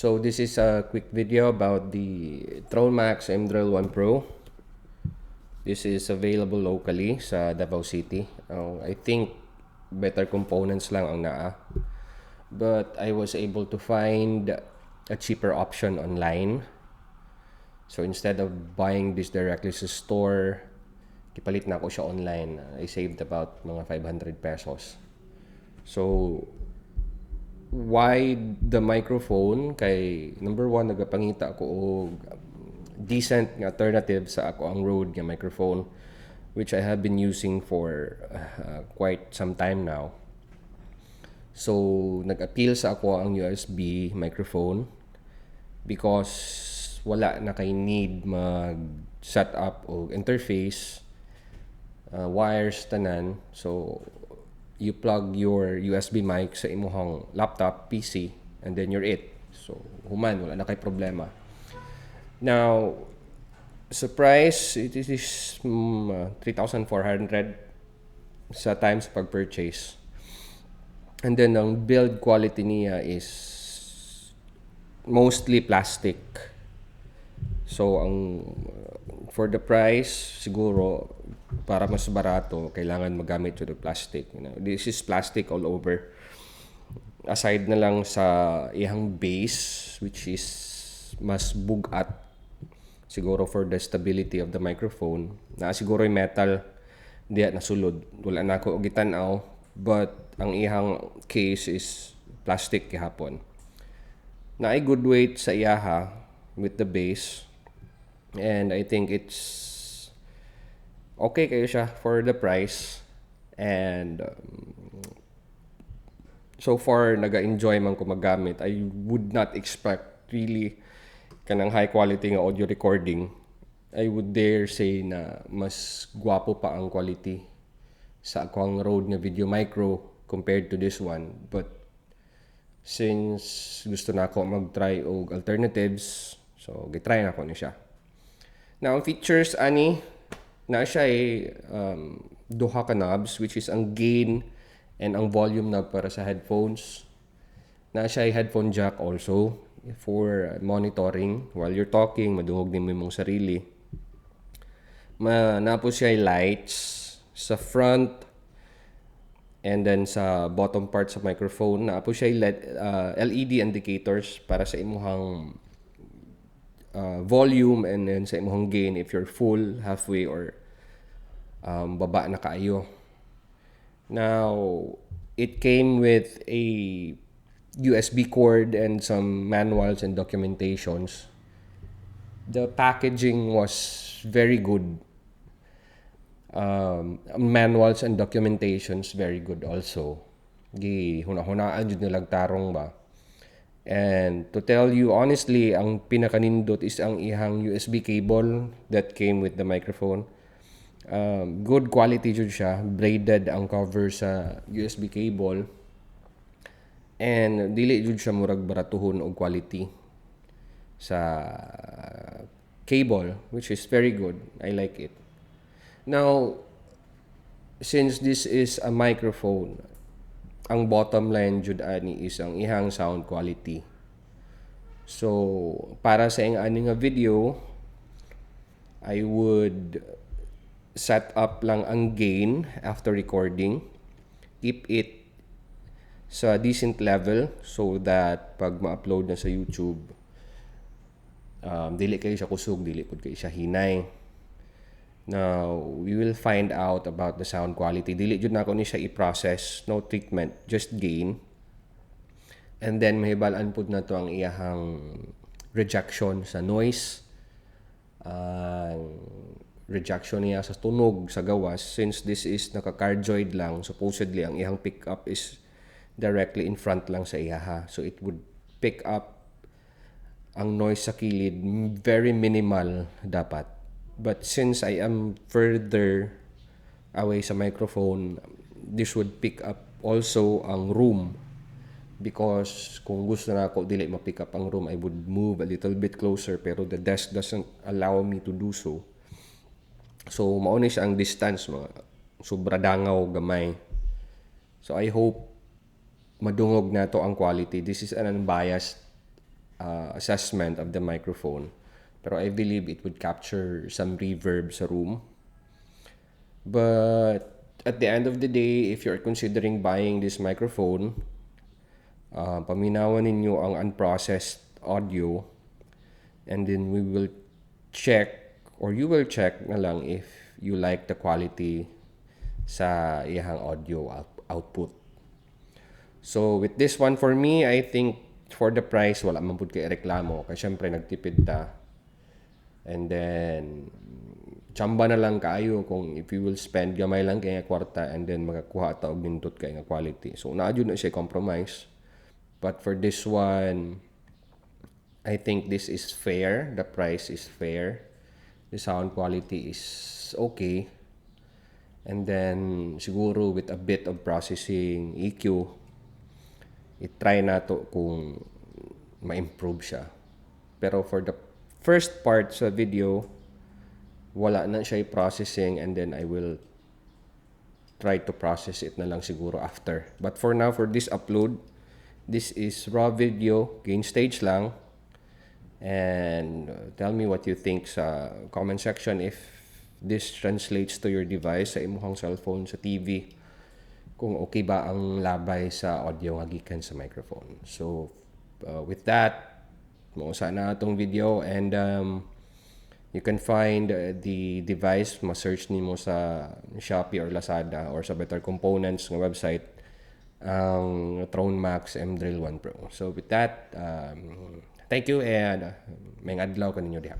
So this is a quick video about the Tronmax M-Drill 1 Pro. This is available locally sa Davao City. I think better components lang ang naa. But I was able to find a cheaper option online. So instead of buying this directly sa store, kipalit na ako siya online. I saved about mga 500 pesos. So why the microphone? Kay number one, nagapangita ako og decent nga alternative sa ako ang Rode nga microphone, which I have been using for quite some time now. So nag-appeal sa ako ang USB microphone because wala na kay need mag set up o interface, wires tanan. So you plug your USB mic sa imuhang laptop, PC, and then you're it. So human, wala na kay problema. Now, surprise, it is 3,400 sa time sa pag-purchase. And then ang build quality niya is mostly plastic. So ang for the price, siguro para mas barato, kailangan magamit yung plastic. This is plastic all over. Aside na lang sa ihang base, which is mas bugat, siguro for the stability of the microphone. Siguro yung metal, diya nasulod. Wala na ako gitanaw, but ang ihang case is plastic gihapon. Na ay good weight sa iyaha with the base. And I think it's okay kayo siya for the price. And so far, naga-enjoy man ko magamit. I would not expect really kanang high quality nga audio recording. I would dare say na mas gwapo pa ang quality sa akong Rode nga Video Micro compared to this one. But since gusto na ako mag-try og alternatives, so gitry na ko ni siya. Now, ang features ani na siya ay duha ka knobs, which is ang gain and ang volume knob para sa headphones. Na siya ay headphone jack also for monitoring while you're talking, madungog din mo yung sarili. Napo siya ay lights sa front and then sa bottom part sa microphone. Napo siya ay LED indicators para sa imuhang volume and then sa imuhang gain if you're full, halfway, or baba na kaayo. Now, it came with a USB cord and some manuals and documentations. The packaging was very good. Manuals and documentations very good also. Hunahunaan jud nilang tarong ba. And to tell you honestly, ang pinakanindot is ang ihang USB cable that came with the microphone. Good quality jud siya. Braided ang cover sa USB cable. And dili jud siya murag baratuhon og quality sa cable, which is very good. I like it. Now, since this is a microphone, ang bottom line jud ani is ang ihang sound quality. So, para sa ani nga video, I would set up lang ang gain after recording. Keep it sa decent level so that pag ma-upload na sa YouTube, dili kayo siya kusog, dili pud kayo siya hinay. Now, we will find out about the sound quality. Dili jud na ako ni siya i-process, no treatment, just gain. And then mahibalaan pud na to ang iyahang rejection sa noise. Rejection niya sa tunog sa gawas, since this is naka-cardioid lang, supposedly ang iyang pickup is directly in front lang sa iyaha. So it would pick up ang noise sa kilid, very minimal dapat. But since I am further away sa microphone, this would pick up also ang room. Because kung gusto na ako dili ma-pick up ang room, I would move a little bit closer, pero the desk doesn't allow me to do so. So mauni siya ang distance, sobra dangaw gamay. So I hope madungog na to ang quality. This is an unbiased assessment of the microphone. Pero I believe it would capture some reverb sa room. But at the end of the day, if you're considering buying this microphone, paminawan ninyo ang unprocessed audio, and then we will check, or you will check na lang if you like the quality sa iyang audio output. So with this one, for me, I think for the price, wala man pud kay reklamo. Kasi syempre nagtipid ta. And then, tsamba na lang kaayo kung if you will spend gamay lang kay nga kwarta and then makakuha ta og nindot kay nga quality. So naa jud na siya compromise. But for this one, I think this is fair. The price is fair. The sound quality is okay. And then siguro with a bit of processing EQ, i-try na to kung ma-improve siya. Pero for the first part sa video, wala na siya processing, and then I will try to process it na lang siguro after. But for now, for this upload, this is raw video, gain stage lang. And tell me what you think sa comment section if this translates to your device, sa imuhang cellphone, sa TV, kung okay ba ang labay sa audio nga gikan sa microphone. So with that, mausa na itong video, and you can find the device, ma-search nimo sa Shopee or Lazada or sa Better Components nga website, ang Throne Max M-Drill 1 Pro. So with that, thank you, and may adlaw ka ninyo diha.